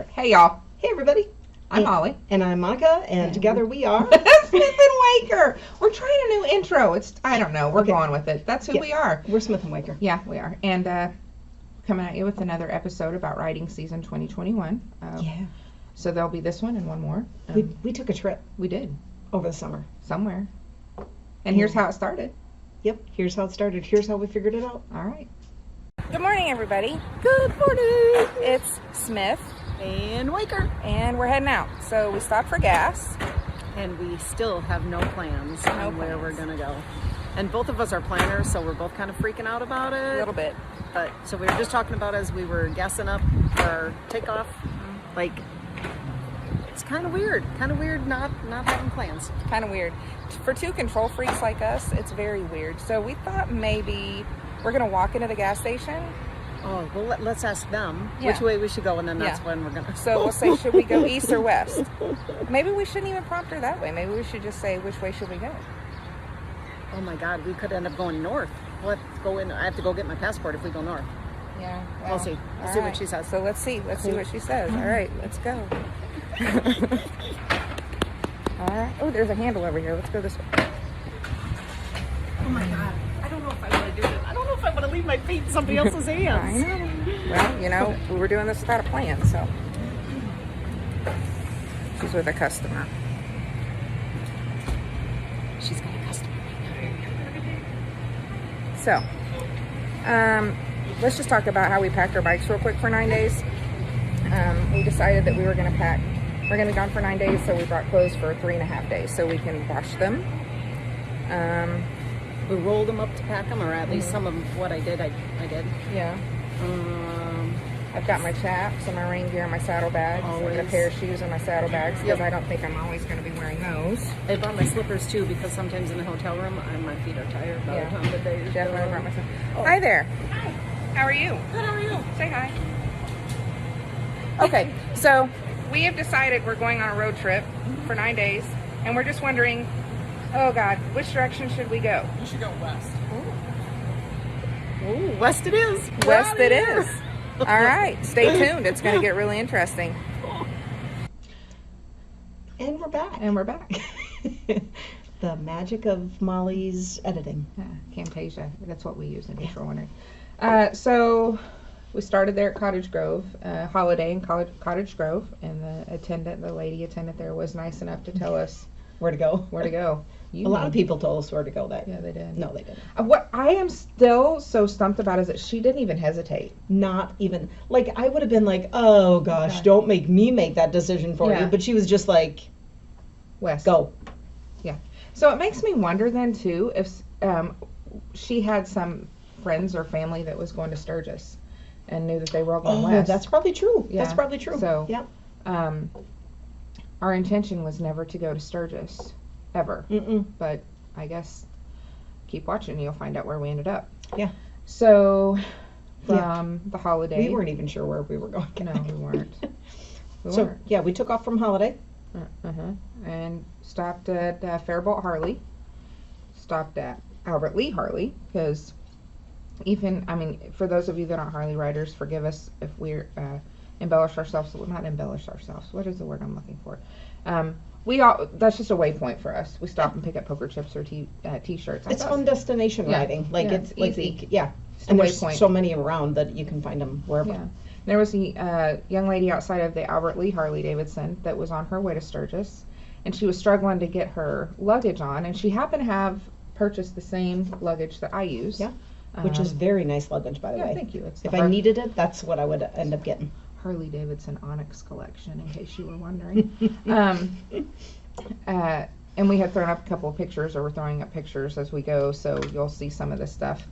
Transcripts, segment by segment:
Hey y'all. Hey everybody. I'm Molly. And I'm Monica, and together we are Smithandwaker. We're trying a new intro. I don't know. We're going with it. That's who we are. We're Smithandwaker. Yeah, we are. And coming at you with another episode about riding season 2021. Yeah. So there'll be this one and one more. We took a trip We did. over the summer. Somewhere. And here's how it started. Yep. Here's how it started. Here's how we figured it out. All right. Good morning, everybody. Good morning. It's Smith. And Waker. And we're heading out. So we stopped for gas. And we still have no plans No on where plans. we're going to go. And both of us are planners, so we're both kind of freaking out about it. A little bit. But so we were just talking about as we were gassing up for our takeoff. Like, it's kind of weird. Kind of weird not having plans. Kind of weird. For two control freaks like us, it's very weird. So we thought maybe we're going to walk into the gas station. Oh, well, let's ask them Yeah. which way we should go, and then that's Yeah. when we're going to... So we'll say, should we go east or west? Maybe we shouldn't even prompt her that way. Maybe we should just say, which way should we go? Oh, my God, we could end up going north. We'll have to go in. I have to go get my passport if we go north. Yeah. We'll see. We'll see what she says. So let's see. Let's see what she says. All right, let's go. All right. Oh, there's a handle over here. Let's go this way. Oh, my God. I don't know if I want to do this. I don't know if I want to leave my feet in somebody else's I hands. know. Well, we were doing this without a plan, so. She's with a customer. She's got a customer. So, let's just talk about how we packed our bikes real quick for 9 days. We decided that we were going to pack, we're going to be gone for 9 days, so we brought clothes for 3.5 days so we can wash them. We rolled them up to pack them, or at least some of what I did, I did. Yeah. I've got my chaps and my rain gear and my saddlebags and a Always. pair of shoes in my saddlebags because Yep. I don't think I'm always going to be wearing those. I brought my slippers too because sometimes in the hotel room, my feet are tired by Yeah. the time the day is Definitely done. brought myself. Hi there. Hi. How are you? Good, how are you? Say hi. Okay, so we have decided we're going on a road trip for 9 days, and we're just wondering, oh God, which direction should we go? You should go west. Ooh, west it is. West it is. All right, stay tuned. It's going to get really interesting. And we're back. And we're back. The magic of Molly's editing. Camtasia. That's what we use in case you're wondering. So we started there at Cottage Grove, holiday in Cottage Grove, and the lady attendant there was nice enough to tell us Where to go? where to go. A lot of people told us where to go that. Yeah, they did. No, they didn't. What I am still so stumped about is that she didn't even hesitate. Not even. Like, I would have been like, oh gosh, Okay. don't make me make that decision for Yeah. you. But she was just like, West. go. Yeah. So it makes me wonder then too if she had some friends or family that was going to Sturgis and knew that they were all going Oh, west. that's probably true. Yeah. That's probably true. So- yeah. Our intention was never to go to Sturgis, ever. Mm-mm. But I guess keep watching, you'll find out where we ended up. Yeah. So Yeah. from the holiday, We weren't even sure where we were going. No, we weren't. So, yeah, we took off from Holiday. And stopped at Faribault Harley, stopped at Albert Lee Harley, because for those of you that aren't Harley riders, forgive us if we're embellish ourselves. Well, not embellish ourselves. What is the word I'm looking for? That's just a waypoint for us. We stop and pick up poker chips or t-shirts. It's fun destination Yeah. riding. Like, Yeah, it's easy. like, yeah. Just a And there's waypoint. so many around that you can find them wherever. Yeah. There was a young lady outside of the Albert Lee Harley-Davidson that was on her way to Sturgis, and she was struggling to get her luggage on, and she happened to have purchased the same luggage that I use. Yeah. Which is very nice luggage, by the yeah, way. thank you. It's If the I needed it, that's what I would end up getting. Harley-Davidson Onyx collection, in case you were wondering. And we had thrown up a couple of pictures, or we're throwing up pictures as we go, so you'll see some of this stuff.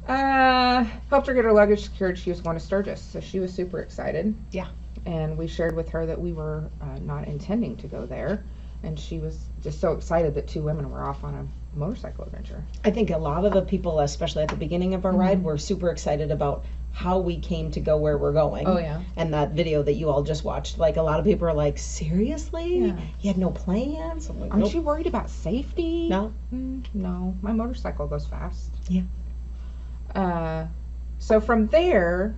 Helped her get her luggage secured. She was going to Sturgis, so she was super excited. Yeah. And we shared with her that we were not intending to go there, and she was just so excited that two women were off on a motorcycle adventure. I think a lot of the people, especially at the beginning of our ride, were super excited about how we came to go where we're going. Oh, yeah. And that video that you all just watched, like, a lot of people are like, seriously? Yeah. You had no plans? I'm like, Aren't nope. you worried about safety? No. No, my motorcycle goes fast. Yeah. So from there,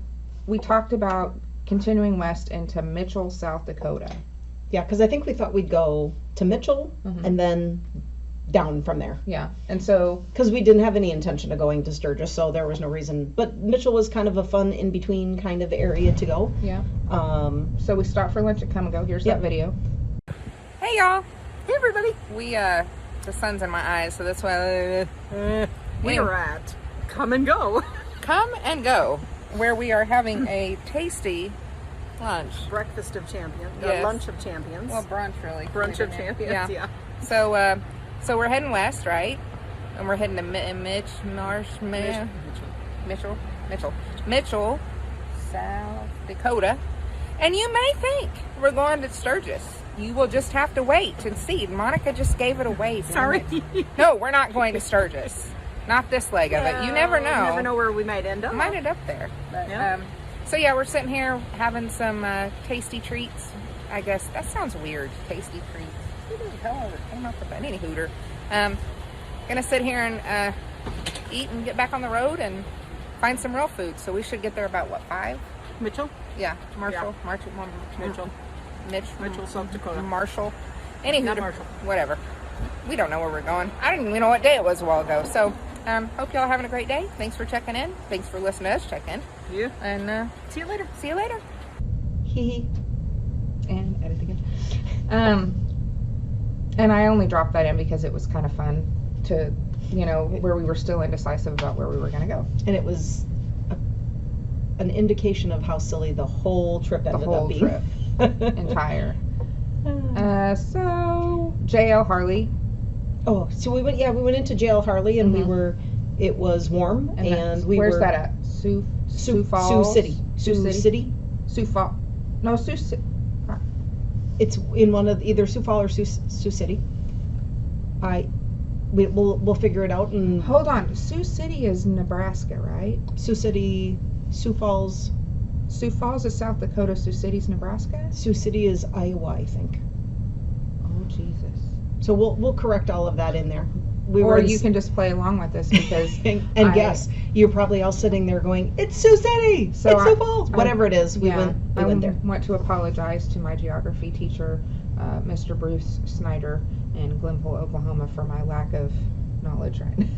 we talked about continuing west into Mitchell, South Dakota. Yeah, because I think we thought we'd go to Mitchell and then down from there. Yeah, and so Because we didn't have any intention of going to Sturgis, so there was no reason. But Mitchell was kind of a fun in-between kind of area to go. yeah, so we stopped for lunch at Come and Go. Here's that video. Hey y'all. Hey everybody. We the sun's in my eyes, so that's why We are at Come and Go. Come and Go, where we are having a tasty lunch. Breakfast of champions. Yes. Lunch of champions. Well, brunch really. Brunch of champions. Yeah. So so we're heading west, right? And we're heading to Mitchell, South Dakota. And you may think we're going to Sturgis. You will just have to wait and see. Monica just gave it away. Sorry. No, we're not going to Sturgis. Not this leg of it. You never know. You never know where we might end up. Might end up there. But, Yeah. so yeah, we're sitting here having some tasty treats. I guess that sounds weird. Tasty treats. Who the hell ever came up with that? Any hooter. Gonna sit here and eat and get back on the road and find some real food. So we should get there about what, 5? Mitchell? Yeah, Marshall. Yeah. Mitchell. Mitchell, South Dakota. Marshall. Any Not hooter. Marshall. Whatever. We don't know where we're going. I didn't even know what day it was a while ago. So hope y'all are having a great day. Thanks for checking in. Thanks for listening to us check in. Yeah. And See you later. see you later. Hee And edit again. And I only dropped that in because it was kind of fun to, where we were still indecisive about where we were going to go. And it was an indication of how silly the whole trip ended whole up being. trip. Entire. So JL Harley. Oh, so we went into JL Harley and it was warm and we where's were. that at? Sioux Falls? Sioux City. Sioux Falls. No, Sioux City. It's in one of either Sioux Falls or Sioux City. We'll figure it out and Hold on. Sioux City is Nebraska, right? Sioux City, Sioux Falls. Sioux Falls is South Dakota. Sioux City's Nebraska. Sioux City is Iowa, I think. Oh Jesus. So we'll correct all of that in there. Or you can just play along with this because and guess. You're probably all sitting there going, "It's Sioux City. So it's Sioux Falls." Whatever it is, we I went there. want to apologize to my geography teacher, Mr. Bruce Snyder in Glenville, Oklahoma, for my lack of knowledge right now.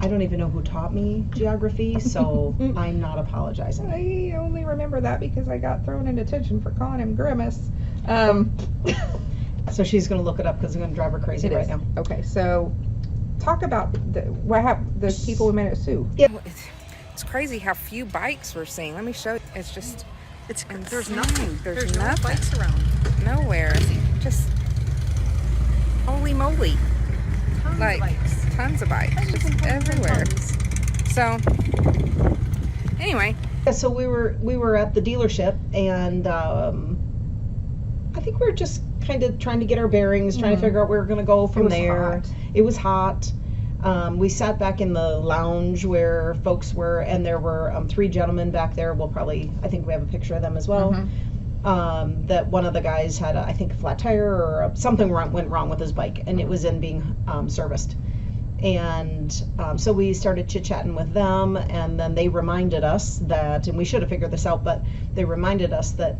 I don't even know who taught me geography, so I'm not apologizing. I only remember that because I got thrown in detention for calling him Grimace. So she's going to look it up because it's going to drive her crazy right now. Okay, so talk about what happened. The people we met at Sioux. Yeah. It's crazy how few bikes we're seeing. Let me show you. It's just There's nothing. There's no nothing. bikes around. Nowhere. Just holy moly. Tons Like of bikes. tons of bikes, just everywhere. So anyway, Yeah, so we were at the dealership and I think we were just kind of trying to get our bearings, trying to figure out where we were going to go from there. Hot. It was hot. We sat back in the lounge where folks were, and there were 3 gentlemen back there. I think we have a picture of them as well. That one of the guys had, I think, a flat tire or something went wrong with his bike, and it was in being serviced. And so we started chit-chatting with them, and then they reminded us that, and we should have figured this out, but they reminded us that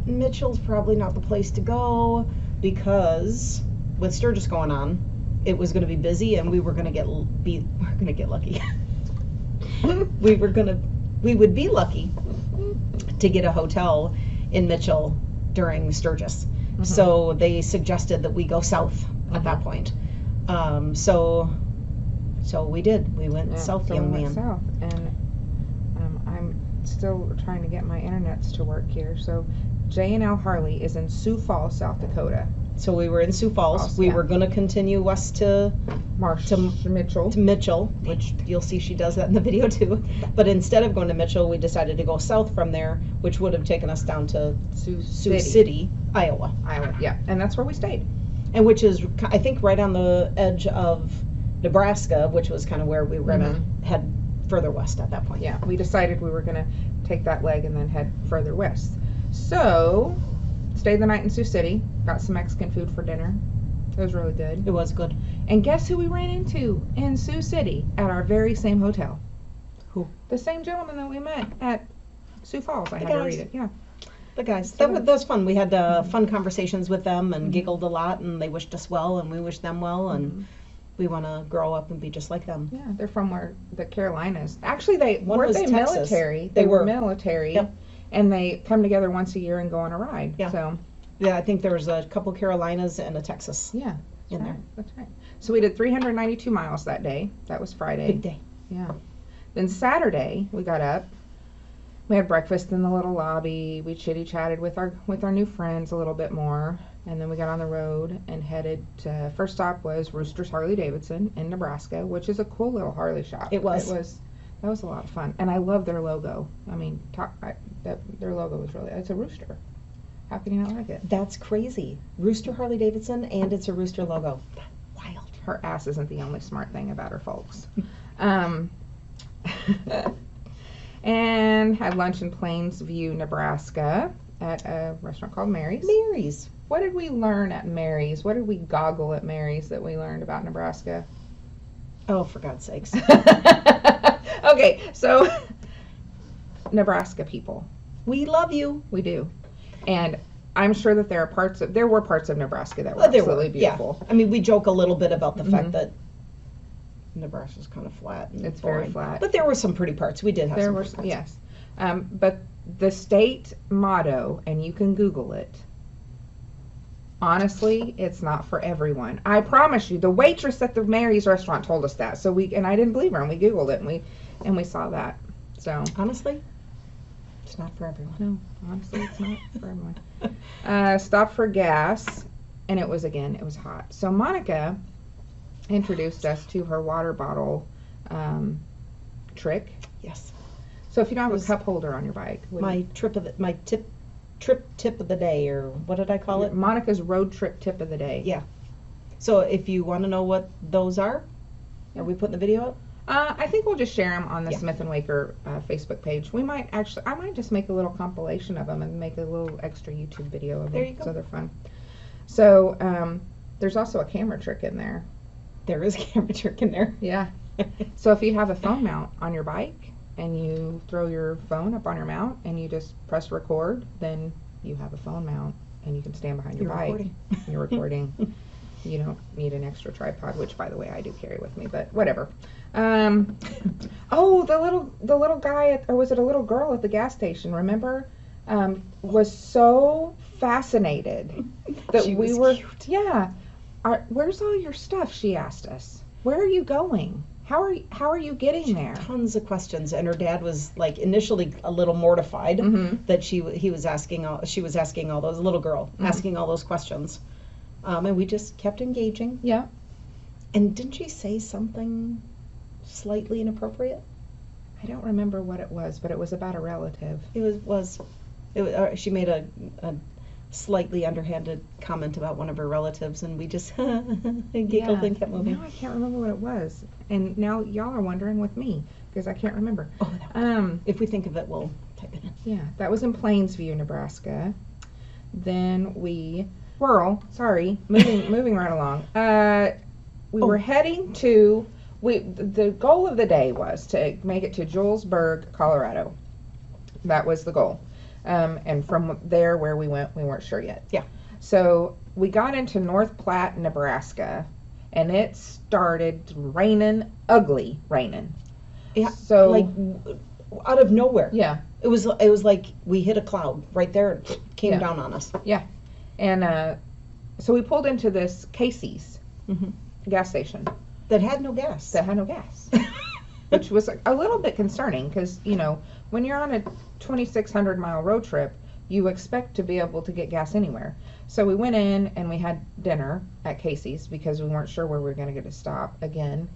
Mitchell's probably not the place to go because with Sturgis going on, it was going to be busy, and we were going to get lucky. we would be lucky to get a hotel in Mitchell during Sturgis. So they suggested that we go south at that point. So we did. We went south, so young we went man. south, and I'm still trying to get my internets to work here. So J&L Harley is in Sioux Falls, South Dakota. So we were in Sioux Falls. We were going to continue west to Mitchell, which you'll see she does that in the video too. But instead of going to Mitchell, we decided to go south from there, which would have taken us down to Sioux City, Iowa. Yeah, and that's where we stayed. And which is, I think, right on the edge of Nebraska, which was kind of where we were going to head further west at that point. Yeah, we decided we were going to take that leg and then head further west. So, stayed the night in Sioux City, got some Mexican food for dinner. It was really good. It was good. And guess who we ran into in Sioux City at our very same hotel? Who? The same gentleman that we met at Sioux Falls. I The had to guys. read it. Yeah. The guys. That was fun. We had fun conversations with them and giggled a lot, and they wished us well, and we wished them well, and we want to grow up and be just like them. Yeah, they're from the Carolinas. Actually, One was Texas. military? They were military, Yep. and they come together once a year and go on a ride. Yeah. So Yeah, I think there was a couple Carolinas and a Texas. yeah, in there. That's right. So we did 392 miles that day. That was Friday. Big day. Yeah. Then Saturday we got up. We had breakfast in the little lobby. We chitty-chatted with our new friends a little bit more, and then we got on the road and headed to, first stop was Rooster's Harley-Davidson in Nebraska, which is a cool little Harley shop. It was. That was a lot of fun, and I love their logo. I mean, their logo was really, it's a rooster. How can you not like it? That's crazy. Rooster Harley-Davidson, and it's a rooster logo. Wild. Her ass isn't the only smart thing about her, folks. And had lunch in Plainsview, Nebraska at a restaurant called Mary's. Mary's. What did we learn at Mary's? What did we goggle at Mary's that we learned about Nebraska? Oh, for God's sakes. Okay, so Nebraska people. We love you. We do. And I'm sure that there were parts of Nebraska that were There absolutely were, beautiful. Yeah. I mean, we joke a little bit about the fact that Nebraska's kind of flat. And It's boring. very flat. But there were some pretty parts. We did have There some were, pretty parts. yes. But the state motto, and you can Google it, honestly, it's not for everyone. I promise you, the waitress at the Mary's restaurant told us that. So and I didn't believe her, and we Googled it, and we saw that. So Honestly, it's not for everyone. no, honestly, it's not for everyone. Stopped for gas, and it was hot. So Monica introduced us to her water bottle trick. Yes. So if you don't have It a was cup holder on your bike, Tip of the day, or what did I call it? Monica's road trip tip of the day. Yeah. So if you want to know what those are we putting the video up? I think we'll just share them on the Yeah. Smithandwaker Facebook page. I might just make a little compilation of them and make a little extra YouTube video of them. There you go. So they're fun. So there's also a camera trick in there. There is a camera trick in there. Yeah. So if you have a phone mount on your bike and you throw your phone up on your mount and you just press record, then you have a phone mount and you can stand behind your You're bike. recording. You're recording. You don't need an extra tripod, which by the way I do carry with me, but whatever. Oh, the little guy or was it a little girl at the gas station, remember? Was so fascinated that She we was were cute. Yeah. Where's all your stuff? She asked us. Where are you going? How are you getting there? Tons of questions, and her dad was like initially a little mortified that she was asking all those, little girl asking all those questions, and we just kept engaging. Yeah. And didn't she say something slightly inappropriate? I don't remember what it was, but it was about a relative. She made a slightly underhanded comment about one of her relatives, and we just giggled and kept moving. Now I can't remember what it was, and now y'all are wondering with me because I can't remember. Oh, no. If we think of it, we'll type it in. Yeah, that was in Plainsview, Nebraska. Then moving right along. We were heading to. The goal of the day was to make it to Julesburg, Colorado. That was the goal. And from there where we went, we weren't sure yet. Yeah. So we got into North Platte, Nebraska, and it started raining, ugly raining. Yeah. So like out of nowhere. yeah, It was like we hit a cloud right there. It came down on us. yeah, and so we pulled into this Casey's gas station That had no gas. that had no gas, which was a little bit concerning because when you're on a 2,600 mile road trip, you expect to be able to get gas anywhere. So we went in and we had dinner at Casey's because we weren't sure where we were going to get a stop again.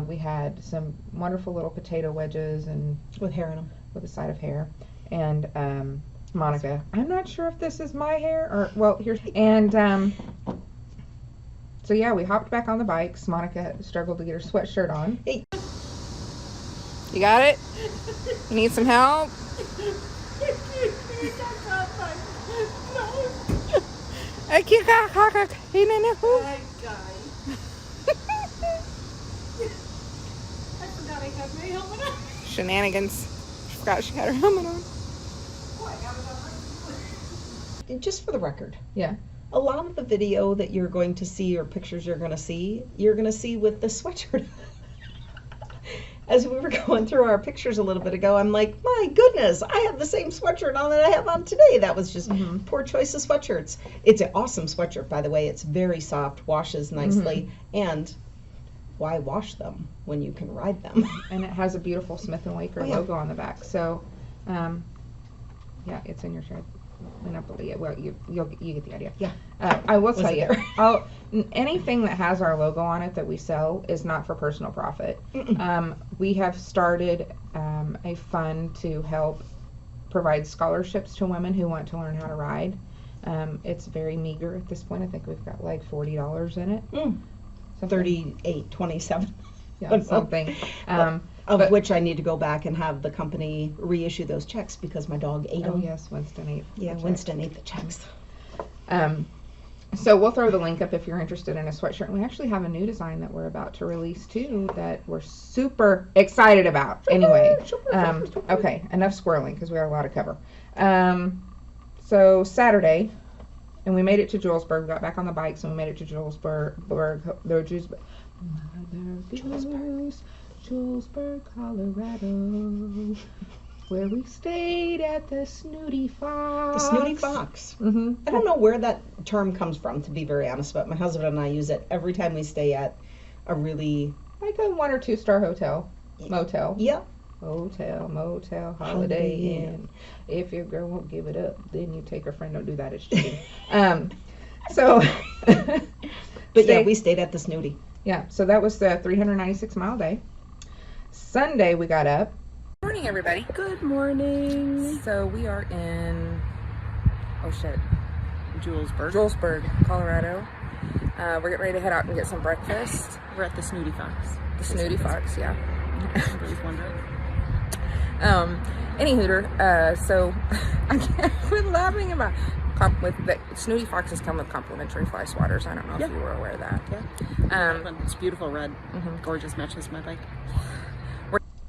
We had some wonderful little potato wedges and With hair in them. with a side of hair. And Monica, I'm not sure if this is my hair or here's so yeah, we hopped back on the bikes. Monica struggled to get her sweatshirt on. Hey. You got it? You need some help? Shenanigans. She forgot she had her helmet on. just for the record, Yeah. a lot of the video that you're going to see or pictures you're going to see with the sweatshirt. As we were going through our pictures a little bit ago, I'm like, my goodness, I have the same sweatshirt on that I have on today. That was just poor choice of sweatshirts. It's an awesome sweatshirt, by the way. It's very soft, washes nicely, and why wash them when you can ride them? And it has a beautiful Smithandwaker logo on the back. So, yeah, it's in your shirt. Monopoly. Well, you get the idea. Yeah. I will tell you, anything that has our logo on it that we sell is not for personal profit. We have started a fund to help provide scholarships to women who want to learn how to ride. It's very meager at this point. I think we've got like $40 in it. 38.27. Yeah, something. Of which I need to go back and have the company reissue those checks because my dog ate them. Oh yes, Winston ate. Yeah, Winston ate the checks. So we'll throw the link up if you're interested in a sweatshirt. And we actually have a new design that we're about to release too that we're super excited about. Anyway, okay, enough squirreling because we got a lot to cover. So Saturday, and we made it to Julesburg. We got back on the bikes and we made it to Julesburg, Colorado, where we stayed at the Snooty Fox. The Snooty Fox. I don't know where that term comes from, to be very honest, but my husband and I use it every time we stay at a really... like a 1 or 2 star hotel, motel. Yeah. Hotel, motel, Holiday Inn. If your girl won't give it up, then you take her friend. Don't do that, it's cheating. But yeah, we stayed at the Snooty. Yeah, so that was the 396-mile day. Sunday we got up. Good morning, everybody. Good morning. So we are in, Julesburg, Colorado. We're getting ready to head out and get some breakfast. We're at the Snooty Fox. The Snooty Fox, yeah. Everybody's wondering. Anywho, so I can't quit laughing about with the Snooty Foxes come with complimentary fly swatters. I don't know if you were aware of that. Yeah. It's beautiful red. Gorgeous, matches my bike.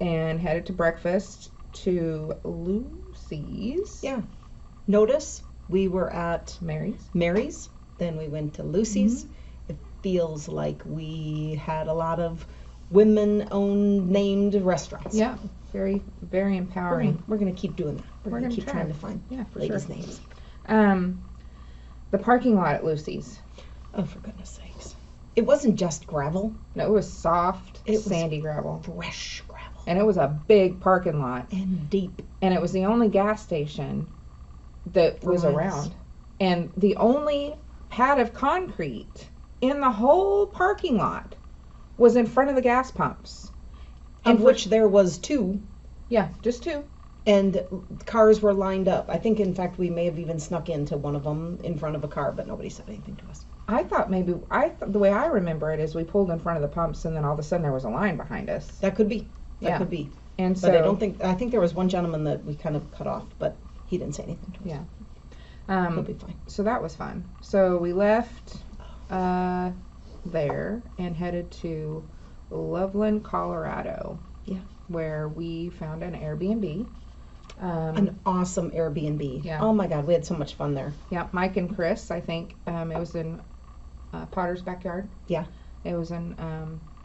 And headed to breakfast to Lucy's. Yeah. Notice we were at Mary's. Then we went to Lucy's. It feels like we had a lot of women-owned named restaurants. Yeah. Very, very empowering. We're going to keep doing that. We're going to keep trying to find ladies' names. The parking lot at Lucy's. Oh, for goodness sakes. It wasn't just gravel. No, it was soft, sandy gravel. Fresh gravel. And it was a big parking lot. And deep. And it was the only gas station that was around. And the only pad of concrete in the whole parking lot was in front of the gas pumps. Of which there was 2. Yeah, just 2. And cars were lined up. I think, in fact, we may have even snuck into one of them in front of a car, but nobody said anything to us. I thought maybe, the way I remember it is we pulled in front of the pumps and then all of a sudden there was a line behind us. That could be. That could be. And so, but I think there was one gentleman that we kind of cut off, but he didn't say anything to us. Yeah. He'll be fine. So that was fun. So we left there and headed to Loveland, Colorado. Yeah. Where we found an Airbnb. An awesome Airbnb. Yeah. Oh my God, we had so much fun there. Yeah, Mike and Chris, I think. It was in Potter's backyard. Yeah. It was in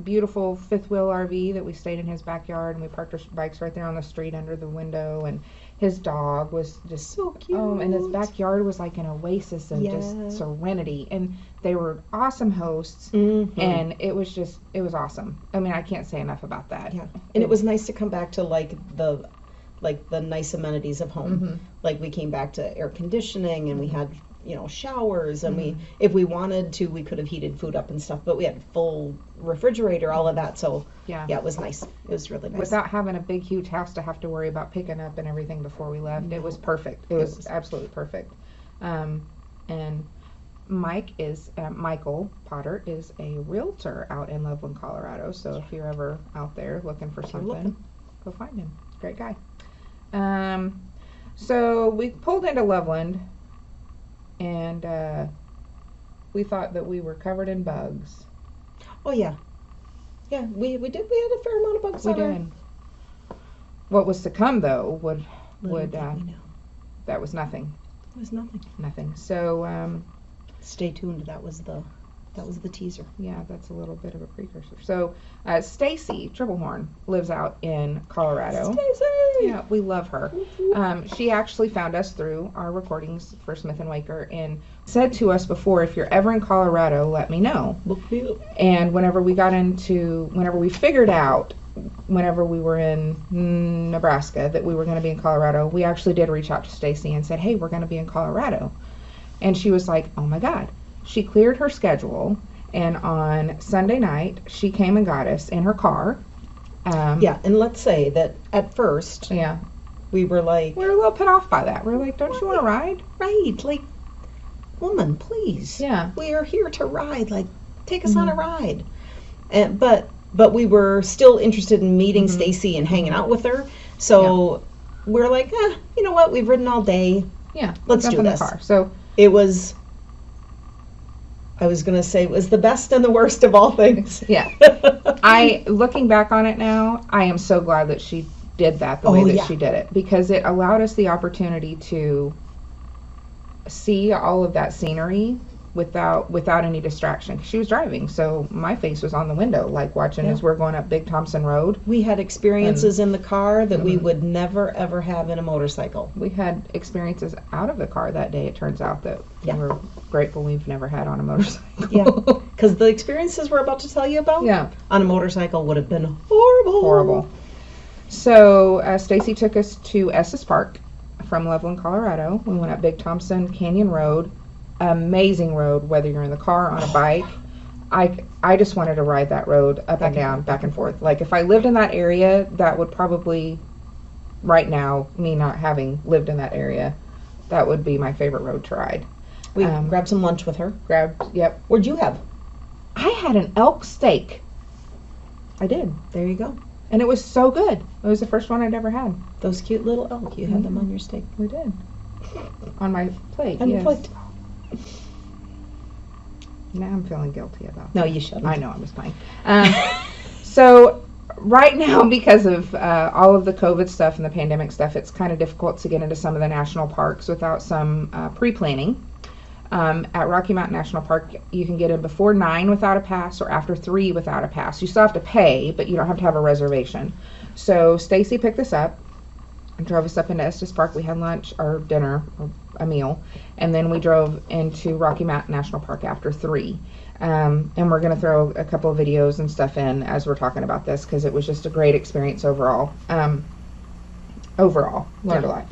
beautiful fifth wheel RV that we stayed in his backyard, and we parked our bikes right there on the street under the window, and his dog was just so cute. And his backyard was like an oasis of just serenity, and they were awesome hosts, and it was awesome. I mean, I can't say enough about that. Yeah. And it was nice to come back to like the nice amenities of home. Like we came back to air conditioning, and we had showers, and if we wanted to, we could have heated food up and stuff, but we had a full refrigerator, all of that. So yeah, it was nice. It was really nice. Without having a big, huge house to have to worry about picking up and everything before we left. It was perfect. It was absolutely perfect. And Michael Potter is a realtor out in Loveland, Colorado. So if you're ever out there looking for something, go find him. Great guy. So we pulled into Loveland, and we thought that we were covered in bugs. Oh yeah, we did. We had a fair amount of bugs. We did. What was to come though would that was nothing. was nothing. Nothing. So Stay tuned. That was the teaser. yeah, that's a little bit of a precursor. So Stacy Triplehorn lives out in Colorado. Stacy! Yeah, we love her. She actually found us through our recordings for Smith and Waker and said to us before, if you're ever in Colorado, let me know. Look me up. And whenever we figured out, whenever we were in Nebraska, that we were going to be in Colorado, we actually did reach out to Stacy and said, hey, we're going to be in Colorado. And she was like, oh my God. She cleared her schedule, and on Sunday night, she came and got us in her car. Yeah, and let's say that at first, Yeah. we were like, We were a little put off by that. We were like, don't you want to ride? right, like, woman, please. Yeah. We are here to ride. Like, take us on a ride. And but we were still interested in meeting Stacy and hanging out with her. So we're like, you know what? We've ridden all day. Yeah. Let's jump do in the this. car. So It was, I was going to say, it was the best and the worst of all things. yeah. Looking back on it now, I am so glad that she did that the way that she did it, because it allowed us the opportunity to see all of that scenery without any distraction. She was driving, so my face was on the window, like watching as we're going up Big Thompson Road. We had experiences in the car that we would never, ever have in a motorcycle. We had experiences out of the car that day, it turns out, that we're grateful we've never had on a motorcycle. Yeah, because the experiences we're about to tell you about on a motorcycle would have been horrible. Horrible. So Stacy took us to Estes Park from Loveland, Colorado. We went up Big Thompson Canyon Road. Amazing road, whether you're in the car or on a bike. I just wanted to ride that road up and down, back and forth. Like, if I lived in that area, that would probably, right now, me not having lived in that area, that would be my favorite road to ride. We grabbed some lunch with her. Yep. What'd you have? I had an elk steak. I did. There you go. And it was so good. It was the first one I'd ever had. Those cute little elk. You had them on your steak. We did. On my plate, On your plate. Now I'm feeling guilty about No, you shouldn't. I know, I'm just playing. So right now, because of all of the COVID stuff and the pandemic stuff, it's kind of difficult to get into some of the national parks without some pre-planning. At Rocky Mountain National Park, you can get in before 9 without a pass or after 3 without a pass. You still have to pay, but you don't have to have a reservation. So Stacy picked us up and drove us up into Estes Park. We had lunch or dinner, or a meal, and then we drove into Rocky Mountain National Park after 3. And we're going to throw a couple of videos and stuff in as we're talking about this, because it was just a great experience overall. Learned a lot.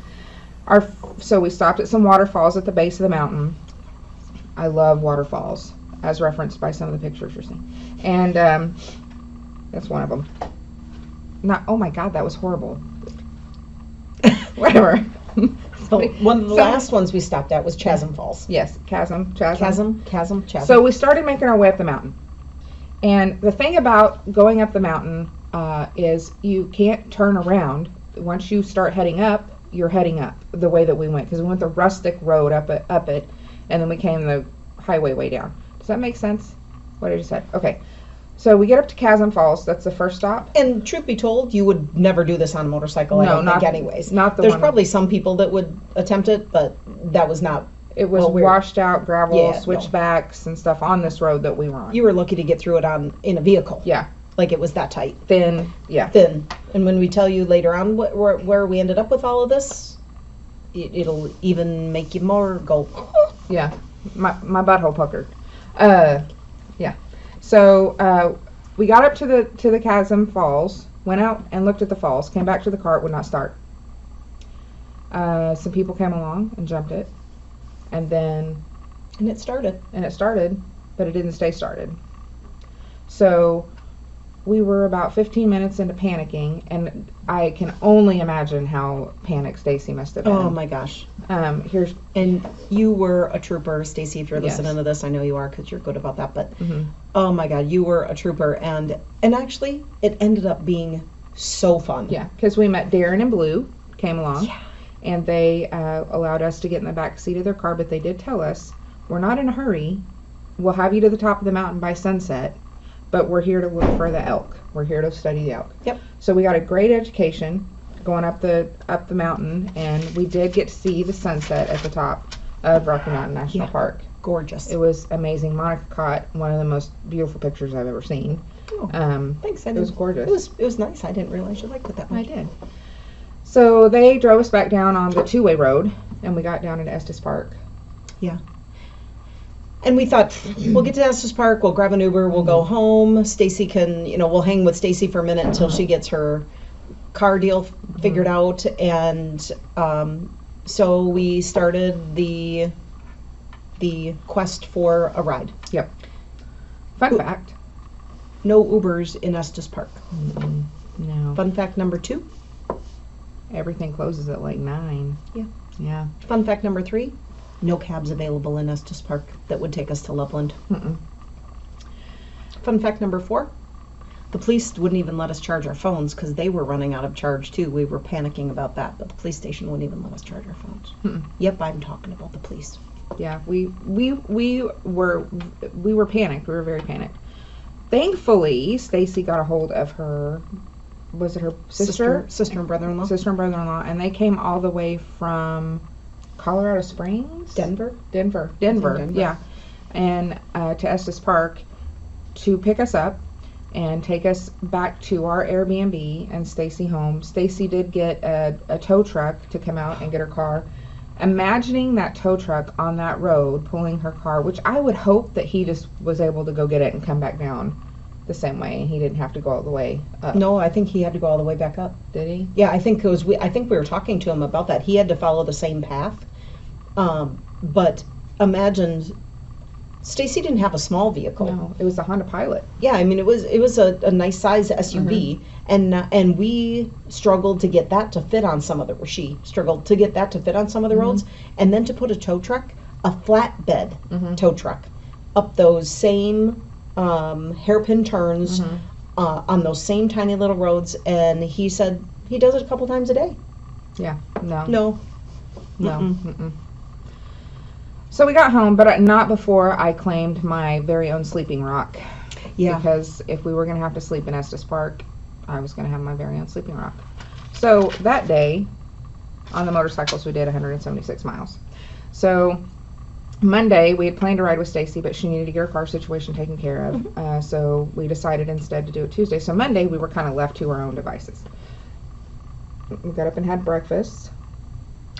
So we stopped at some waterfalls at the base of the mountain. I love waterfalls, as referenced by some of the pictures you're seeing. And that's one of them. Oh my God, that was horrible. Whatever. So one of the last ones we stopped at was Chasm Falls. Yes, Chasm. So we started making our way up the mountain. And the thing about going up the mountain is you can't turn around. Once you start heading up, you're heading up the way that we went. Because we went the rustic road up it, and then we came the highway way down. Does that make sense? What I just said? Okay. So we get up to Chasm Falls. That's the first stop. And truth be told, you would never do this on a motorcycle, I don't think, anyways. There's probably some people that would attempt it, but that was not. It was washed out gravel, switchbacks and stuff on this road that we were on. You were lucky to get through it in a vehicle. Yeah. Like, it was that tight. Thin. Yeah. Thin. And when we tell you later on where we ended up with all of this, it'll even make you more go. Yeah. My butthole puckered. Yeah. So we got up to the Chasm Falls, went out and looked at the falls, came back to the car, it would not start. Some people came along and jumped it, and it started, but it didn't stay started. So we were about 15 minutes into panicking, and I can only imagine how panicked Stacy must have been. Oh my gosh. And you were a trooper, Stacy, if you're listening to this. I know you are, because you're good about that, but oh my God, you were a trooper, and actually it ended up being so fun. Yeah, because we met Darren and Blue, came along, and they allowed us to get in the back seat of their car, but they did tell us, we're not in a hurry, we'll have you to the top of the mountain by sunset, but we're here to look for the elk. We're here to study the elk. Yep. So we got a great education going up the mountain, and we did get to see the sunset at the top. of Rocky Mountain National Yeah. Park. Gorgeous. It was amazing. Monica caught one of the most beautiful pictures I've ever seen. Oh, thanks. It was gorgeous. It was nice. I didn't realize you liked it that I much. did. So they drove us back down on the two-way road, and we got down at Estes Park. Yeah. And we thought, we'll get to Estes Park, we'll grab an Uber, we'll go home. Stacy can, we'll hang with Stacy for a minute until she gets her car deal figured out. And so we started the quest for a ride. Yep. Fun fact. No Ubers in Estes Park. No. Fun fact number 2. Everything closes at like 9. Yeah. Yeah. Fun fact number 3. No cabs available in Estes Park that would take us to Loveland. Fun fact number 4. The police wouldn't even let us charge our phones because they were running out of charge too. We were panicking about that, but the police station wouldn't even let us charge our phones. Yep, I'm talking about the police. Yeah, we were panicked. We were very panicked. Thankfully, Stacy got a hold of her. Was it her sister? Sister and brother-in-law. Sister and brother-in-law, and they came all the way from Colorado Springs, Denver. Denver. Yeah, and to Estes Park to pick us up and take us back to our Airbnb and Stacy home. Stacy did get a tow truck to come out and get her car. Imagining that tow truck on that road pulling her car, which I would hope that he just was able to go get it and come back down the same way, and he didn't have to go all the way up. No, I think he had to go all the way back up. Did he? Yeah, I think I think we were talking to him about that. He had to follow the same path. But imagine, Stacy didn't have a small vehicle. No, it was a Honda Pilot. Yeah, I mean it was a nice size SUV, and we struggled to get that to fit on some of the. Or she struggled to get that to fit on some of the roads, and then to put a tow truck, a flatbed tow truck, up those same hairpin turns on those same tiny little roads. And he said he does it a couple times a day. Yeah. No. No. No. So we got home, but not before I claimed my very own sleeping rock. Yeah. Because if we were going to have to sleep in Estes Park, I was going to have my very own sleeping rock. So that day, on the motorcycles, we did 176 miles. So Monday, we had planned to ride with Stacy, but she needed to get her car situation taken care of. So we decided instead to do it Tuesday. So Monday, we were kind of left to our own devices. We got up and had breakfast.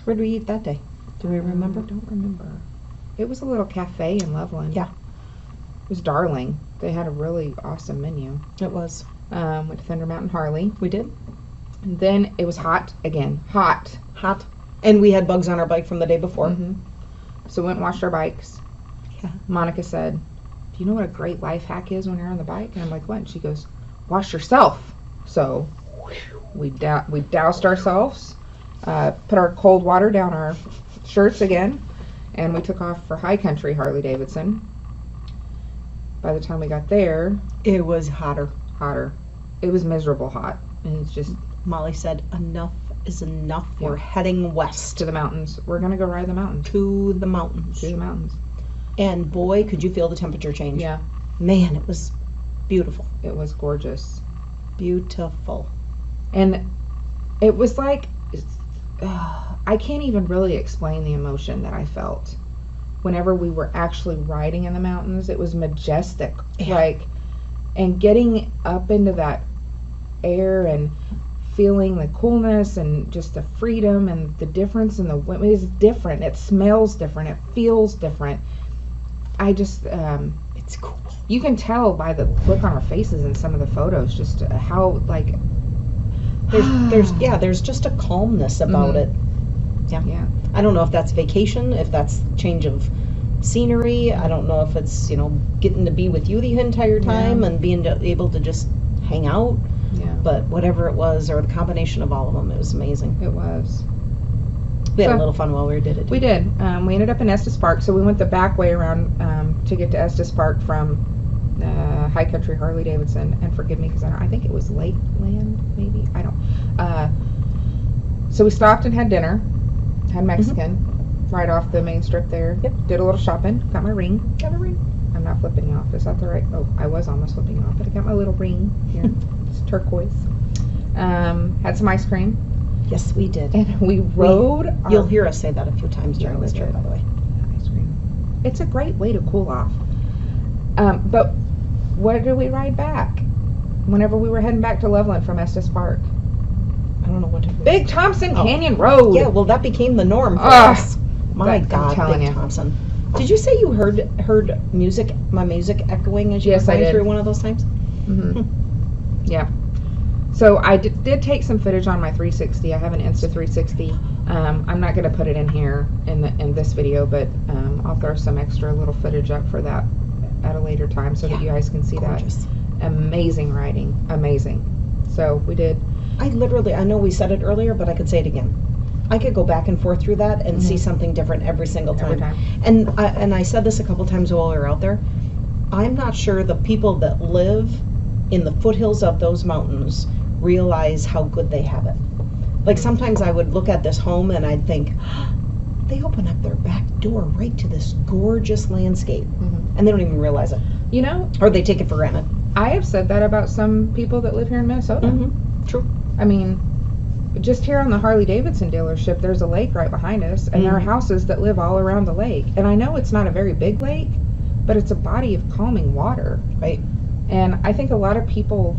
Where did we eat that day? Do we remember? I don't remember. It was a little cafe in Loveland. Yeah. It was darling. They had a really awesome menu. It was. Went to Thunder Mountain Harley. We did. And then it was hot again. Hot. And we had bugs on our bike from the day before. So we went and washed our bikes. Yeah. Monica said, "Do you know what a great life hack is when you're on the bike?" And I'm like, "What?" And she goes, "Wash yourself." So we doused ourselves, put our cold water down our shirts again, and we took off for high country Harley-Davidson. By the time we got there, It was hotter. It was miserable hot. And it's just Molly said, enough is enough. Yeah. We're heading west to the mountains. We're going to go ride the mountains. to the mountains. To the mountains. And boy, could you feel the temperature change. Yeah. Man, it was beautiful. It was gorgeous. Beautiful. And it was like, I can't even really explain the emotion that I felt whenever we were actually riding in the mountains. It was majestic. Yeah. And getting up into that air and feeling the coolness and just the freedom and the difference in the wind. It's different. It smells different. It feels different. I just, It's cool. you can tell by the look on our faces in some of the photos just how, like, there's just a calmness about it. Yeah. I don't know if that's vacation, if that's change of scenery. I don't know if it's, getting to be with you the entire time and being able to just hang out. Yeah. But whatever it was, or the combination of all of them, it was amazing. It was. We had So- a little fun while we did it. We did. We ended up in Estes Park, so we went the back way around to get to Estes Park from High Country Harley-Davidson. And forgive me, because I think it was Lakeland, maybe? I don't. So we stopped and had dinner. Had Mexican right off the main strip there. Yep. Did a little shopping. Got my ring. Got a ring. I'm not flipping you off. Is that the right? Oh, I was almost flipping you off, but I got my little ring here. It's turquoise. Had some ice cream. Yes, we did. And we rode. You'll hear us say that a few times during Yeah, this we trip, did. by the way. it's a great way to cool off. But where did we ride back? Whenever we were heading back to Loveland from Estes Park. I don't know what to do. Big Thompson Canyon Road. Yeah, well, that became the norm for us. My I'm God, telling Big you. Thompson. Did you say you heard music, my music echoing as you Yes, were I going did. through one of those times? Mm-hmm. Yeah. So I did take some footage on my 360. I have an Insta360. I'm not going to put it in here in this video, but I'll throw some extra little footage up for that at a later time so that you guys can see Gorgeous. that. Amazing riding. Amazing. So we did. I know we said it earlier, but I could say it again. I could go back and forth through that and see something different every single time. Every time. And I said this a couple times while we were out there. I'm not sure the people that live in the foothills of those mountains realize how good they have it. Like sometimes I would look at this home and I'd think, they open up their back door right to this gorgeous landscape, and they don't even realize it. You know, or they take it for granted. I have said that about some people that live here in Minnesota. True. I mean, just here on the Harley-Davidson dealership, there's a lake right behind us, and there are houses that live all around the lake. And I know it's not a very big lake, but it's a body of calming water. Right. And I think a lot of people,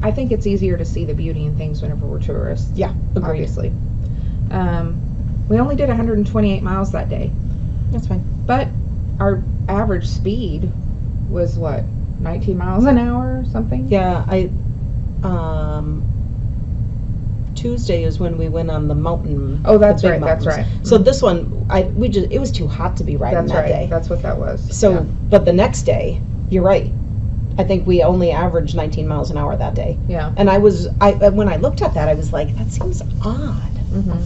I think it's easier to see the beauty in things whenever we're tourists. Yeah, agreed. Obviously. We only did 128 miles that day. That's fine. But our average speed was what, 19 miles an hour or something? Yeah, Tuesday is when we went on the mountain. Oh, that's the big right, that's mountains. right. So this one, it was too hot to be riding That's that right. day. That's what that was. So, yeah. but the next day, you're right. I think we only averaged 19 miles an hour that day. Yeah. And when I looked at that, I was like, that seems odd.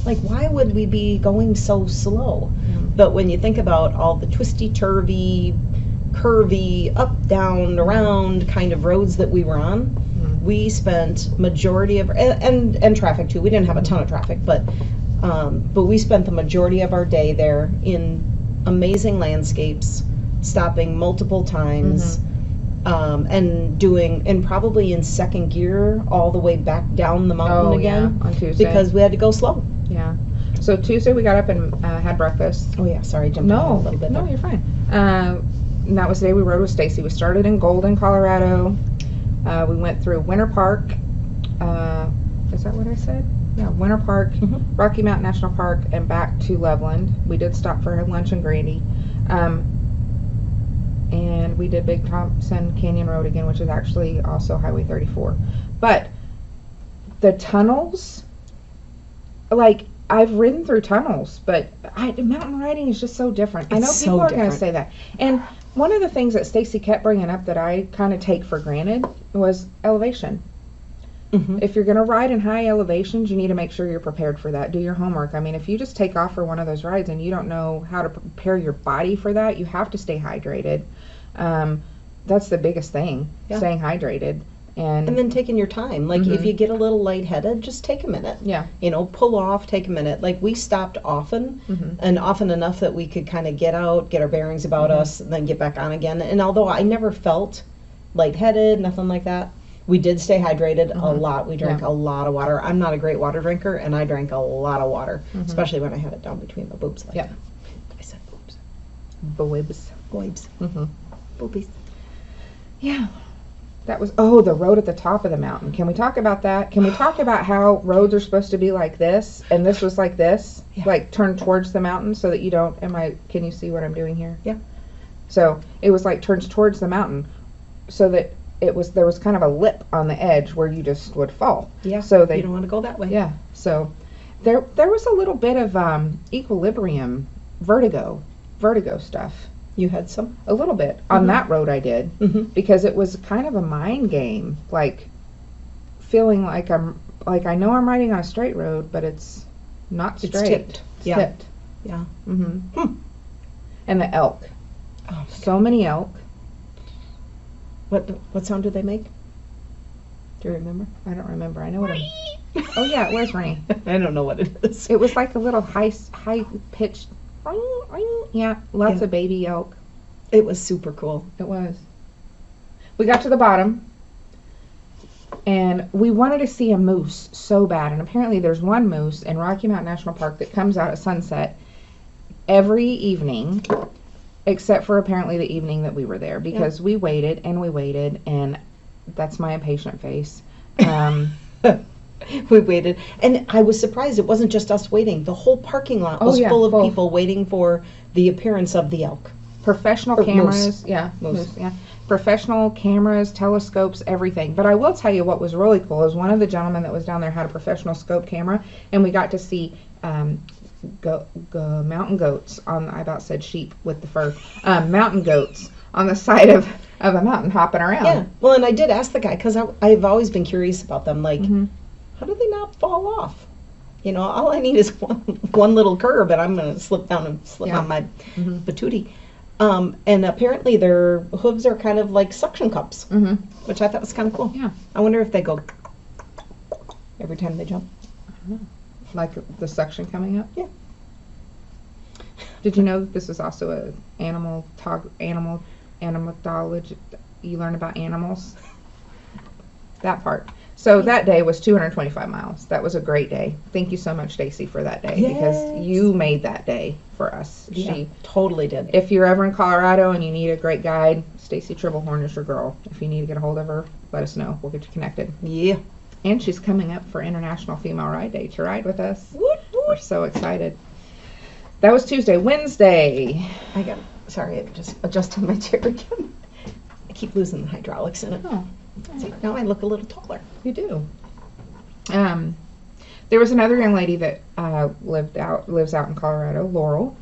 Like, why would we be going so slow? But when you think about all the twisty-turvy, curvy, up, down, around kind of roads that we were on, we spent majority of, and traffic too. We didn't have a ton of traffic, but we spent the majority of our day there in amazing landscapes, stopping multiple times, and probably in second gear all the way back down the mountain again. Yeah, on Tuesday. Because we had to go slow. Yeah. So Tuesday we got up and had breakfast. Oh yeah, sorry, jumped ahead a little bit No, there. you're fine. And that was the day we rode with Stacy. We started in Golden, Colorado. We went through Winter Park. Is that what I said? Yeah, Winter Park, Rocky Mountain National Park, and back to Loveland. We did stop for lunch and Grady. And we did Big Thompson Canyon Road again, which is actually also Highway 34. But the tunnels, like, I've ridden through tunnels, but mountain riding is just so different. I know It's people so are going to different. say that. And one of the things that Stacy kept bringing up that I kind of take for granted was elevation. If you're going to ride in high elevations, you need to make sure you're prepared for that. Do your homework. I mean, if you just take off for one of those rides and you don't know how to prepare your body for that, you have to stay hydrated. That's the biggest thing, staying hydrated. And then taking your time. Like, if you get a little lightheaded, just take a minute. Yeah. You know, pull off, take a minute. Like, we stopped often, and often enough that we could kind of get out, get our bearings about us, and then get back on again. And although I never felt lightheaded, nothing like that, we did stay hydrated a lot. We drank a lot of water. I'm not a great water drinker, and I drank a lot of water, especially when I had it down between the boobs. Like that. I said boobs. Boobs. Boobs. Boobies. Yeah. That was, the road at the top of the mountain. Can we talk about that? Can we talk about how roads are supposed to be like this, and this was like this? Yeah. Like, turn towards the mountain so that you don't, can you see what I'm doing here? Yeah. So, it was like turns towards the mountain so that there was kind of a lip on the edge where you just would fall. Yeah, So you they, don't want to go that way. yeah. So, there was a little bit of equilibrium, vertigo stuff. You had some? A little bit. On that road I did. Because it was kind of a mind game. Like, feeling like I know I'm riding on a straight road, but it's not straight. It's tipped. It's Yeah. tipped. Yeah. And the elk. Oh, So many elk. what sound did they make? Do you remember? I don't remember. I know what oh yeah, it was rain. I don't know what it is. It was like a little high pitched. Yeah, lots of baby elk. It was super cool. It was. We got to the bottom, and we wanted to see a moose so bad. And apparently there's one moose in Rocky Mountain National Park that comes out at sunset every evening, except for apparently the evening that we were there, because we waited, and that's my impatient face. We waited, and I was surprised it wasn't just us waiting. The whole parking lot was full of people waiting for the appearance of the elk. Professional cameras, moose. Professional cameras, telescopes, everything. But I will tell you what was really cool is one of the gentlemen that was down there had a professional scope camera, and we got to see mountain goats on, I about said sheep with the fur, mountain goats on the side of a mountain hopping around. Yeah, well, and I did ask the guy, because I've always been curious about them, like, how do they not fall off? You know, all I need is one little curb, and I'm going to slip down and slip on my patootie. And apparently their hooves are kind of like suction cups, which I thought was kind of cool. Yeah. I wonder if they go every time they jump. Like the suction coming up? Yeah. Did you know that this is also a animalology? You learn about animals? That part. So that day was 225 miles. That was a great day. Thank you so much, Stacy, for that day, because you made that day for us. Yeah, She totally did. If you're ever in Colorado and you need a great guide, Stacy Tribblehorn is your girl. If you need to get a hold of her, let us know. We'll get you connected. Yeah. And she's coming up for International Female Ride Day to ride with us. Woot, woot. We're so excited. That was Tuesday. Wednesday. Sorry, I'm just adjusting my chair again. I keep losing the hydraulics in it. Oh. See, now I look a little taller. You do. There was another young lady that lives out in Colorado, Laurel.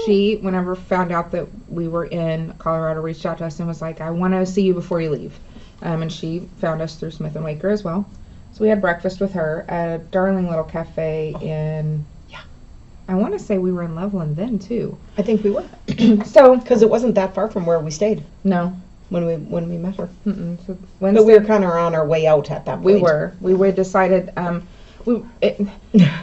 She, whenever found out that we were in Colorado, reached out to us and was like, I want to see you before you leave. And she found us through Smithandwaker as well. So we had breakfast with her at a darling little cafe in, I want to say we were in Loveland then too. I think we were. So, because it wasn't that far from where we stayed. No. When we met her. So but we were kind of on our way out at that point. We decided,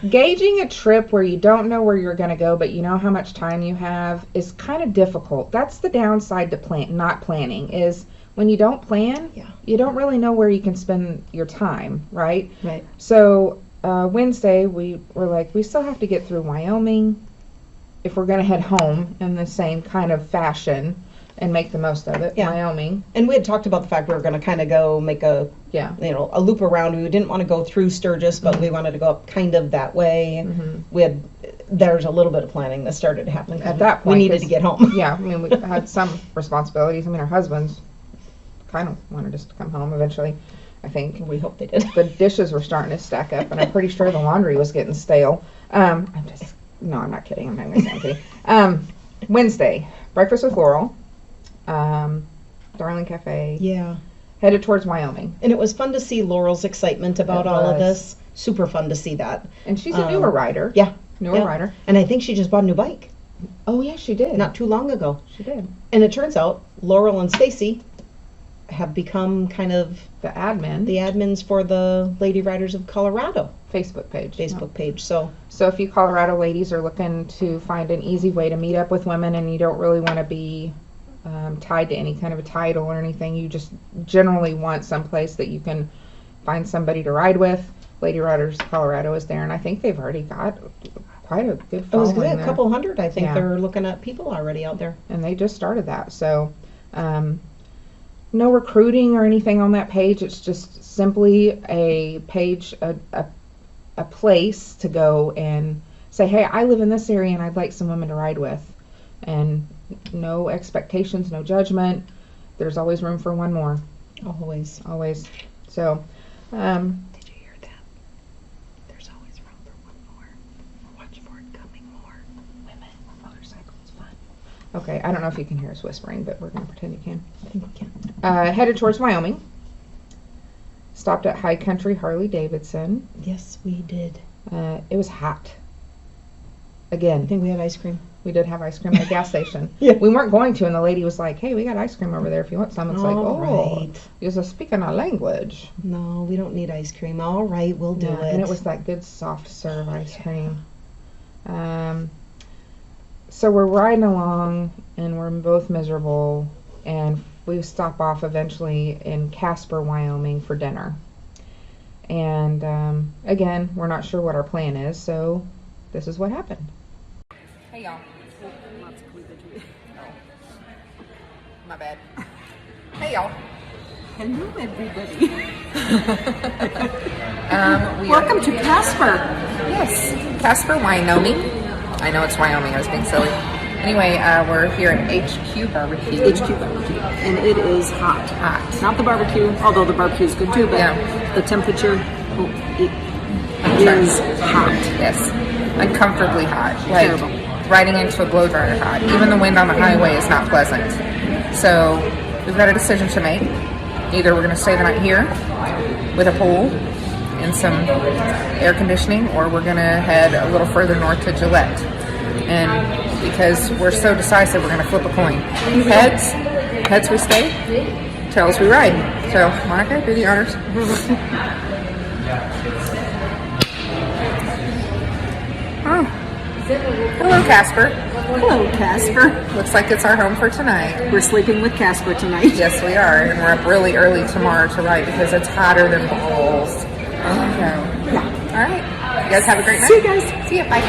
gauging a trip where you don't know where you're going to go, but you know how much time you have is kind of difficult. That's the downside to not planning, is when you don't plan, you don't really know where you can spend your time, right? Right. So Wednesday, we were like, we still have to get through Wyoming if we're going to head home in the same kind of fashion and make the most of it. Wyoming. And we had talked about the fact we were going to kind of go make a loop around. We didn't want to go through Sturgis, but we wanted to go up kind of that way. There's a little bit of planning that started to happen. At that point, we needed to get home. Yeah, I mean, we had some responsibilities. I mean, our husbands kind of wanted us to come home eventually, I think. We hope they did. The dishes were starting to stack up, and I'm pretty sure the laundry was getting stale. I'm not kidding. I'm not going to say I'm kidding. Wednesday, breakfast with Laurel. Darling Cafe. Yeah. Headed towards Wyoming. And it was fun to see Laurel's excitement about all of this. Super fun to see that. And she's a newer rider. Yeah. Newer rider. And I think she just bought a new bike. Oh, yeah, she did. Not too long ago. She did. And it turns out Laurel and Stacy have become kind of the admins for the Lady Riders of Colorado Facebook page. So if you Colorado ladies are looking to find an easy way to meet up with women and you don't really want to be tied to any kind of a title or anything, you just generally want someplace that you can find somebody to ride with, Lady Riders Colorado is there, and I think they've already got quite a good following. It was good, there. A couple hundred, I think. They're looking at people already out there. And they just started that, so no recruiting or anything on that page. It's just simply a page, a place to go and say, hey, I live in this area and I'd like some women to ride with. And no expectations, no judgment. There's always room for one more. Always. So, did you hear that? There's always room for one more. Watch for it coming more. Women, motorcycles, fun. Okay, I don't know if you can hear us whispering, but we're going to pretend you can. I think we can. Headed towards Wyoming. Stopped at High Country Harley-Davidson. Yes, we did. It was hot. Again. I think we had ice cream. We did have ice cream at a gas station. Yeah. We weren't going to, and the lady was like, hey, we got ice cream over there if you want some. It's right. You're just speaking our language. No, we don't need ice cream. All right, we'll do it. And it was that good soft serve ice cream. So we're riding along, and we're both miserable, and we stop off eventually in Casper, Wyoming for dinner. And again, we're not sure what our plan is, so this is what happened. Hey y'all. Lots of cleavage. My bad. Hey y'all. Hello, everybody. Welcome to Casper. Yes, Casper, Wyoming. I know it's Wyoming. I was being silly. Anyway, we're here at HQ Barbecue. HQ Barbecue, and it is hot. Hot. Not the barbecue, although the barbecue is good too, but the temperature is hot. Yes, uncomfortably hot. Like Terrible. riding into a blow dryer hot. Even the wind on the highway is not pleasant. So we've got a decision to make. Either we're going to stay the night here with a pool and some air conditioning, or we're going to head a little further north to Gillette. And because we're so decisive, we're going to flip a coin. Heads we stay, tails we ride. So, Monica, do the honors. Oh. Hello, Casper. Hello, Casper. Looks like it's our home for tonight. We're sleeping with Casper tonight. Yes, we are. And we're up really early tomorrow to ride because it's hotter than balls. So, Yeah. all right. You guys have a great night. See you guys. See ya. Bye.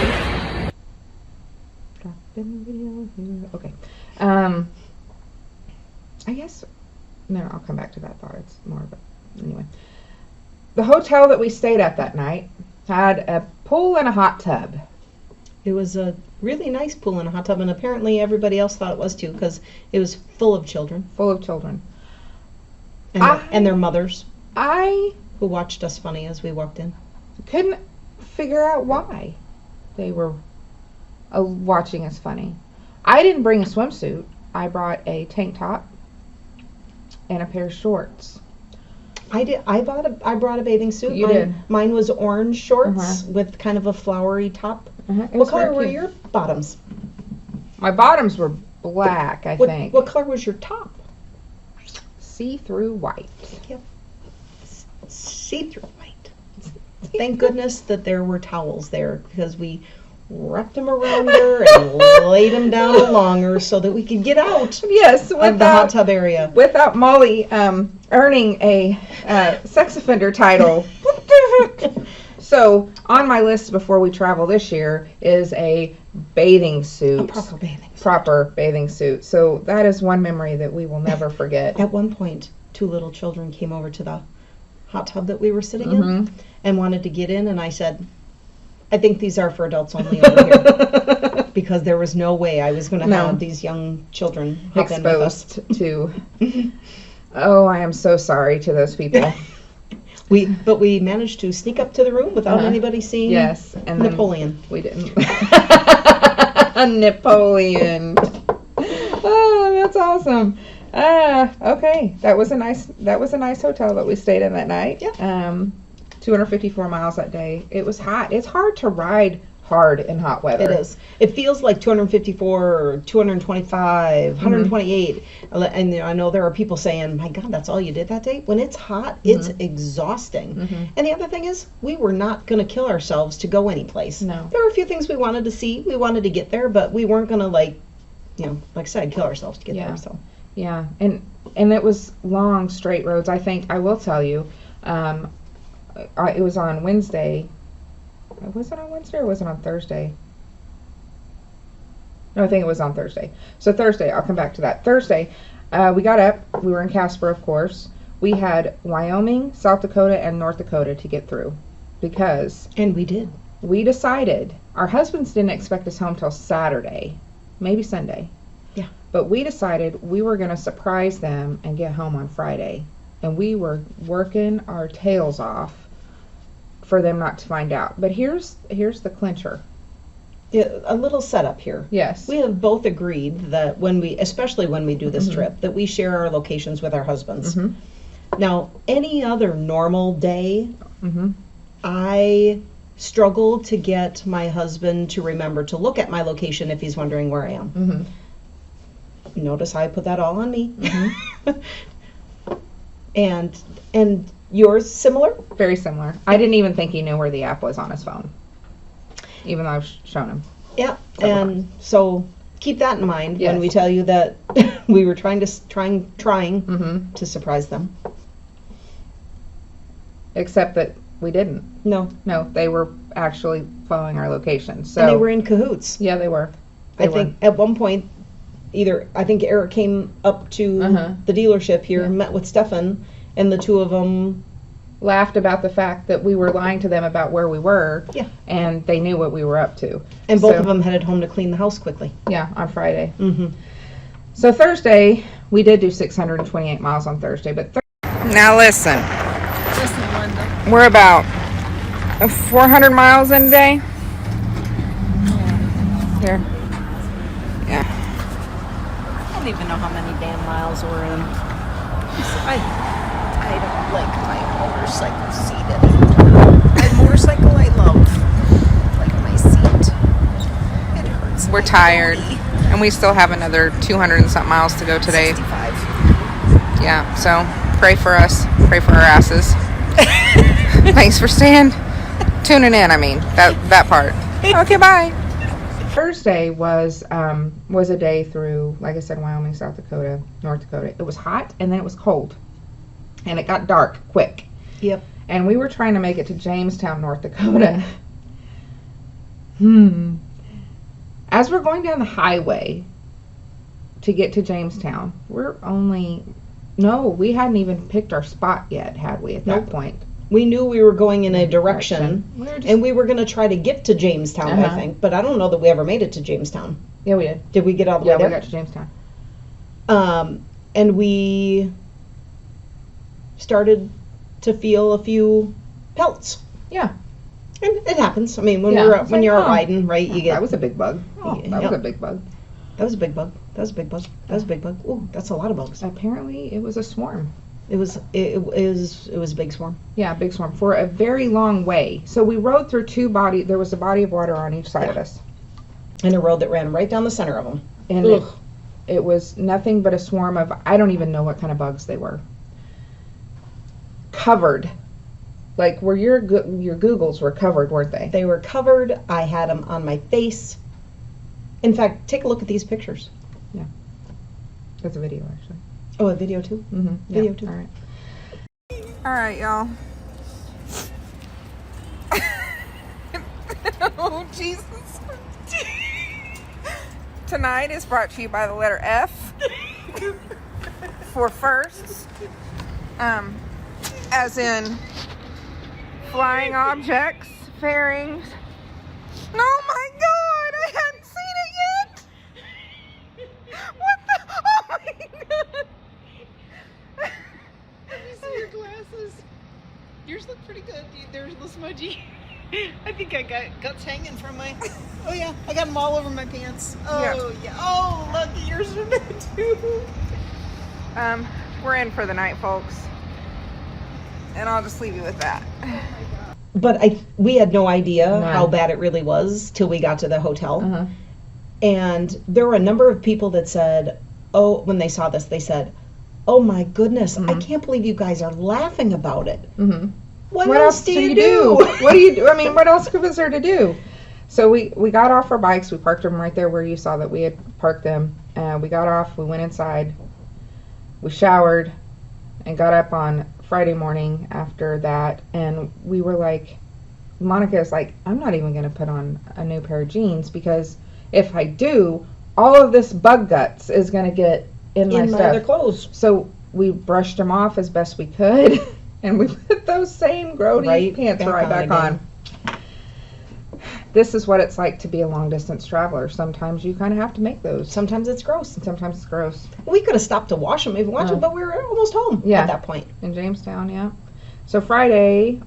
Okay. I guess, no, I'll come back to that thought. It's more of a, anyway. The hotel that we stayed at that night had a pool and a hot tub. It was a really nice pool and a hot tub, and apparently everybody else thought it was too, because it was full of children. Full of children. And their mothers, I who watched us funny as we walked in. couldn't figure out why they were watching us funny. I didn't bring a swimsuit. I brought a tank top and a pair of shorts. I did. I brought a bathing suit. You did. Mine was orange shorts with kind of a flowery top. What color were your bottoms? My bottoms were black, I think. What color was your top? See-through white. Yep. See-through white. Thank goodness that there were towels there, because we wrapped them around her and laid them down along her so that we could get out Yes, of the hot tub area. Without Molly earning a sex offender title. So, on my list before we travel this year is a bathing suit. A proper bathing suit. Proper bathing suit. So, that is one memory that we will never forget. At one point, 2 little children came over to the hot tub that we were sitting in and wanted to get in, and I said, I think these are for adults only over here. Because there was no way I was going to have these young children hop in with us. Exposed to... Oh, I am so sorry to those people. But we managed to sneak up to the room without anybody seeing and Napoleon. We didn't. Napoleon. Oh, that's awesome. Okay. That was a nice hotel that we stayed in that night. Yeah. 254 miles that day. It was hot. It's hard to ride hard in hot weather. It is. It feels like 254 or 225, 128. And I know there are people saying, my God, that's all you did that day? When it's hot, it's exhausting. And the other thing is, we were not going to kill ourselves to go anyplace. No. There were a few things we wanted to see. We wanted to get there, but we weren't going to, like I said, kill ourselves to get there. So. Yeah. And it was long, straight roads. I think, I will tell you, it was on Wednesday. Was it on Wednesday or was it on Thursday? No, I think it was on Thursday. So Thursday, I'll come back to that. Thursday, we got up. We were in Casper, of course. We had Wyoming, South Dakota, and North Dakota to get through. And we did. We decided, our husbands didn't expect us home till Saturday, maybe Sunday. Yeah. But we decided we were going to surprise them and get home on Friday. And we were working our tails off for them not to find out. But here's the clincher. Yeah, a little setup here. Yes. We have both agreed that especially when we do this trip, that we share our locations with our husbands. Now, any other normal day, I struggle to get my husband to remember to look at my location if he's wondering where I am. Notice I put that all on me. And yours similar? Very similar. I didn't even think he knew where the app was on his phone, even though I've shown him. Yeah, and so keep that in mind when we tell you that we were trying to surprise them. Except that we didn't. No, they were actually following our location. So and they were in cahoots. Yeah, they were. I think at one point, I think Eric came up to the dealership here, met with Stefan, and the two of them laughed about the fact that we were lying to them about where we were. Yeah. And they knew what we were up to. And both of them headed home to clean the house quickly. Yeah, on Friday. So Thursday, we did do 628 miles on Thursday, but now listen. Linda. We're about 400 miles in a day. Here. Yeah. I don't even know how many damn miles we're in. I don't like my motorcycle seat anymore. My motorcycle I love. Like my seat. It hurts. We're tired. And we still have another 200 and something miles to go today. 65. Yeah, so pray for us. Pray for our asses. Thanks for tuning in, I mean, that part. Okay, bye. Thursday was a day through, like I said, Wyoming, South Dakota, North Dakota. It was hot, and then it was cold. And it got dark quick. Yep. And we were trying to make it to Jamestown, North Dakota. As we're going down the highway to get to Jamestown, we hadn't even picked our spot yet, had we, at that point? We knew we were going in a direction, and we were going to try to get to Jamestown, I think, but I don't know that we ever made it to Jamestown. Yeah, we did. Did we get all the way there? Yeah, we got to Jamestown. And we started to feel a few pelts. Yeah. And it happens. I mean, when you're out riding, right, you get... That was a big bug. That was a big bug. That was a big bug. That was a big bug. That was a big bug. Ooh, that's a lot of bugs. Apparently, it was a swarm. It was a big swarm. Yeah, a big swarm for a very long way. So we rode through there was a body of water on each side of us. And a road that ran right down the center of them. And it was nothing but a swarm of, I don't even know what kind of bugs they were. Covered. Like where your Googles were covered, weren't they? They were covered. I had them on my face. In fact, take a look at these pictures. Yeah. That's a video, actually. Oh, a video too? Mm-hmm. Video too. All right. All right, y'all. Oh, Jesus. Tonight is brought to you by the letter F for firsts. As in flying objects, fairings. Oh my God, I hadn't seen it yet. What the? Oh my God. Let me see your glasses. Yours look pretty good. They're a little smudgy. I think I got guts hanging from my... Oh yeah, I got them all over my pants. Oh yeah. Oh, look, yours are good too. We're in for the night, folks. And I'll just leave you with that. But we had no idea how bad it really was till we got to the hotel. And there were a number of people that said, when they saw this, they said, oh my goodness, I can't believe you guys are laughing about it. What else do you do? What do you do? I mean, what else was there to do? So we got off our bikes. We parked them right there where you saw that we had parked them. We got off. We went inside. We showered and got up on Friday morning after that. And we were like, Monica's like, I'm not even going to put on a new pair of jeans because if I do, all of this bug guts is going to get in my other clothes. So we brushed them off as best we could. And we put those same grody pants right back on. This is what it's like to be a long-distance traveler. Sometimes you kind of have to make those. Sometimes it's gross. Sometimes it's gross. We could have stopped to wash them, but we were almost home at that point. In Jamestown, yeah. So Friday,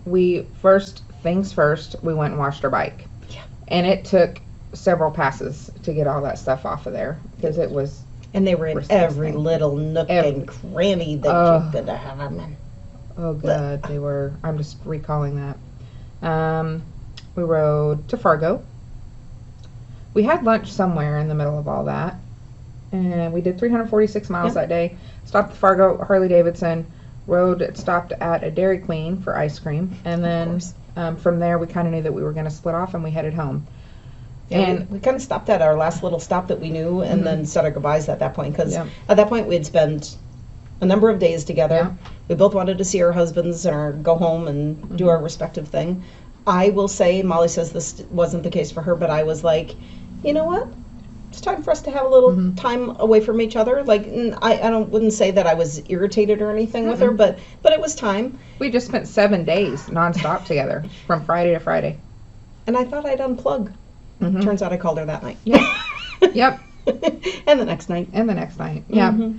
first things first, we went and washed our bike. Yeah. And it took several passes to get all that stuff off of there because it was... And they were in every little nook and cranny that you could have them in. Oh, God, they were. I'm just recalling that. We rode to Fargo. We had lunch somewhere in the middle of all that. And we did 346 miles that day. Stopped at Fargo, Harley-Davidson. Stopped at a Dairy Queen for ice cream. And then from there, we kind of knew that we were going to split off and we headed home. Yeah, and we kind of stopped at our last little stop that we knew and then said our goodbyes at that point. Because at that point, we had spent a number of days together. Yeah. We both wanted to see our husbands or go home and do our respective thing. I will say, Molly says this wasn't the case for her, but I was like, you know what? it's time for us to have a little time away from each other. Like, wouldn't say that I was irritated or anything with her, but it was time. We just spent 7 days nonstop together from Friday to Friday. And I thought I'd unplug. Turns out I called her that night. Yeah. Yep. And the next night. Yeah.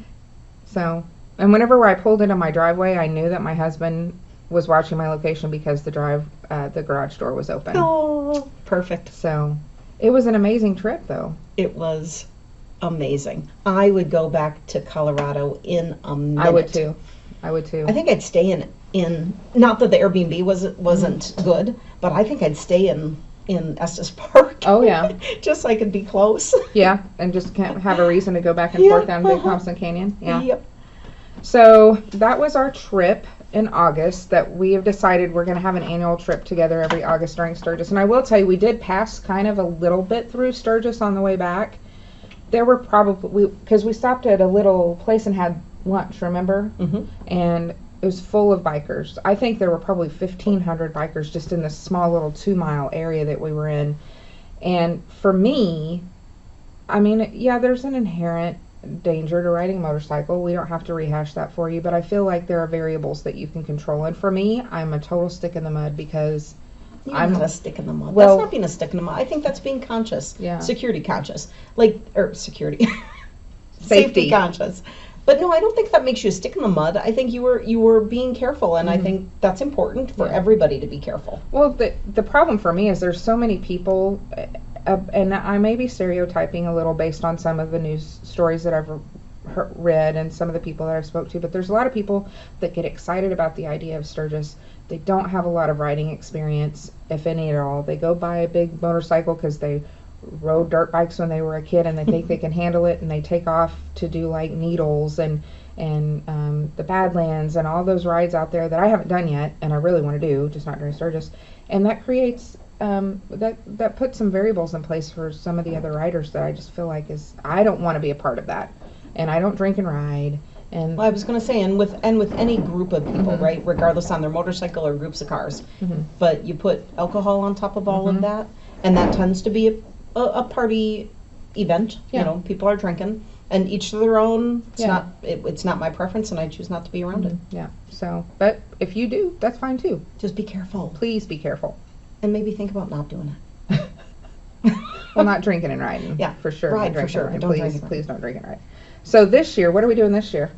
So, and whenever I pulled into my driveway, I knew that my husband was watching my location because the garage door was open. Oh, perfect. So, it was an amazing trip, though. It was amazing. I would go back to Colorado in a minute. I would too. I think I'd stay in not that the Airbnb wasn't good, but I think I'd stay in Estes Park. Oh, yeah. Just so I could be close. Yeah, and just can't have a reason to go back and forth down Big Thompson Canyon. Yeah. Yep. So that was our trip in August that we have decided we're going to have an annual trip together every August during Sturgis. And I will tell you, we did pass kind of a little bit through Sturgis on the way back. There were probably, because we stopped at a little place and had lunch, remember? And it was full of bikers. I think there were probably 1,500 bikers just in this small little 2-mile area that we were in. And for me, I mean, yeah, there's an inherent danger to riding a motorcycle. We don't have to rehash that for you, but I feel like there are variables that you can control. And for me, I'm a total stick in the mud because I'm not a stick in the mud. Well, that's not being a stick in the mud. I think that's being conscious. Yeah. Security conscious. Security. Safety conscious. But no, I don't think that makes you a stick in the mud. I think you were being careful, and I think that's important for everybody to be careful. Well, the problem for me is there's so many people, and I may be stereotyping a little based on some of the news stories that I've read and some of the people that I've spoke to, but there's a lot of people that get excited about the idea of Sturgis. They don't have a lot of riding experience, if any at all. They go buy a big motorcycle because they rode dirt bikes when they were a kid and they think they can handle it, and they take off to do like Needles and the Badlands and all those rides out there that I haven't done yet and I really want to do, just not during Sturgis. And that creates that puts some variables in place for some of the other riders that I just feel like I don't want to be a part of that. And I don't drink and ride. And well, I was going to say, and with any group of people, right, regardless on their motorcycle or groups of cars, but you put alcohol on top of all of that, and that tends to be a party event. You know, people are drinking, and each to their own. It's not my preference, and I choose not to be around it. Yeah. So, but if you do, that's fine too. Just be careful. Please be careful. And maybe think about not doing it. Well, not drinking and riding. Yeah, for sure. Ride for sure. Please don't drink and ride. So this year, what are we doing this year?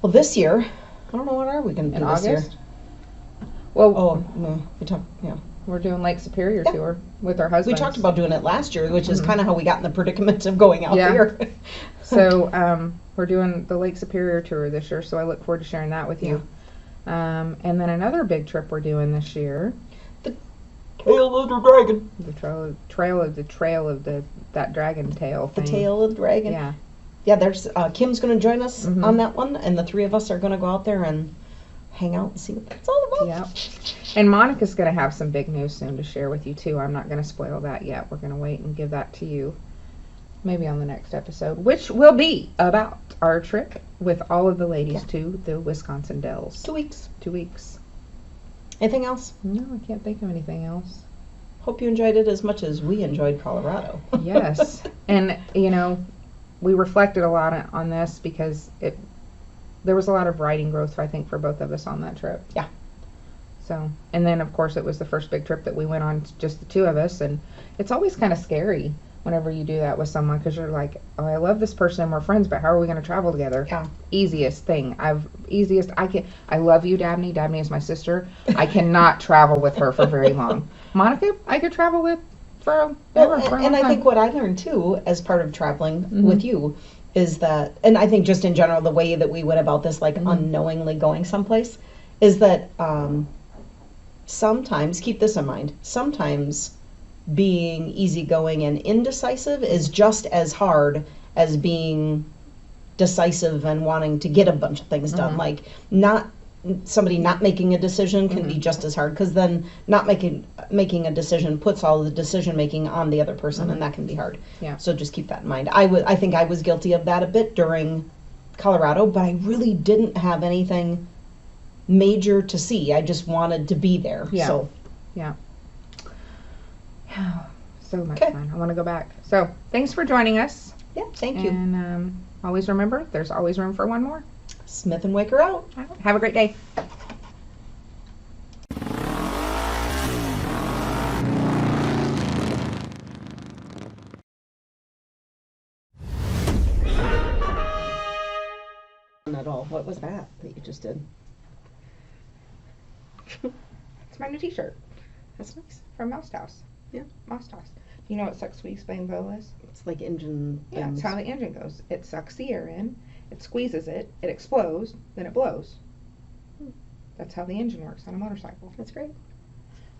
Well, this year, I don't know, what are we going to do this year? Well, we're doing Lake Superior tour with our husbands. We talked about doing it last year, which is kind of how we got in the predicament of going out there. So we're doing the Lake Superior tour this year, so I look forward to sharing that with you. And then another big trip we're doing this year. The Tail of the Dragon. The trail of that dragon tail thing. The Tail of the Dragon. Yeah. Yeah, there's Kim's going to join us on that one, and the three of us are going to go out there and hang out and see what that's all about. Yeah. And Monica's going to have some big news soon to share with you, too. I'm not going to spoil that yet. We're going to wait and give that to you maybe on the next episode, which will be about our trip with all of the ladies to the Wisconsin Dells. 2 weeks. 2 weeks. Anything else? No, I can't think of anything else. Hope you enjoyed it as much as we enjoyed Colorado. Yes. And, you know, we reflected a lot on this because there was a lot of riding growth, I think, for both of us on that trip. Yeah. So, and then, of course, it was the first big trip that we went on, just the two of us, and it's always kind of scary whenever you do that with someone because you're like, oh, I love this person and we're friends, but how are we going to travel together? Yeah. Easiest thing. I love you, Dabney. Dabney is my sister. I cannot travel with her for very long. Monica, I could travel with for ever. And I think what I learned too, as part of traveling with you, is that, and I think just in general, the way that we went about this, like unknowingly going someplace, is that sometimes, keep this in mind, sometimes being easygoing and indecisive is just as hard as being decisive and wanting to get a bunch of things done. Like somebody not making a decision can be just as hard, because then not making a decision puts all the decision making on the other person, and that can be hard. Yeah. So just keep that in mind. I think I was guilty of that a bit during Colorado, but I really didn't have anything major to see. I just wanted to be there. Yeah. So so much Okay. fun. I want to go back. So thanks for joining us. Yeah, thank you. And always remember, there's always room for one more. Smith and Waker out. Have a great day. At all. What was that you just did? It's my new t-shirt That's nice. from Mouse House. Yeah. Mouse House. Do you know what suck, squeeze, bang, blow is? It's like engine. Yeah, it's things. how the engine goes. It sucks the air in, it squeezes it, it explodes, then it blows. That's how the engine works on a motorcycle. That's great.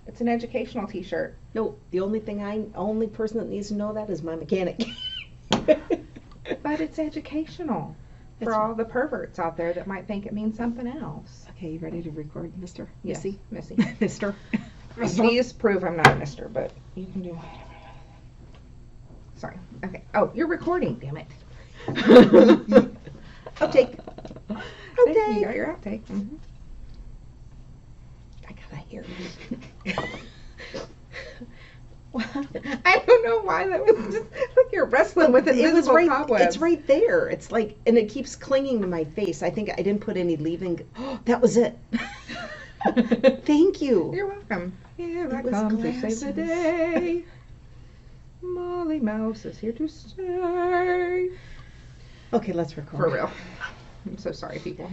It's an educational t-shirt. No, the only person that needs to know that is my mechanic. But it's educational for That's all the perverts out there that might think it means something else. Okay, you ready to record, Mr. Yes, Missy? Missy. Mister? Please prove I'm not a mister, but you can do whatever. Sorry. Okay. Oh, you're recording, damn it. Outtake. You got your outtake. Mm-hmm. I gotta hear I don't know why that was just like you're wrestling with invisible cobwebs. It's right there. It's like, and it keeps clinging to my face. I think I didn't put any leave-in. Oh, that was it. Thank you. You're welcome. Here I was come to save the glasses. day. Molly Mouse is here to stay. Okay, let's record. For real. I'm so sorry, people.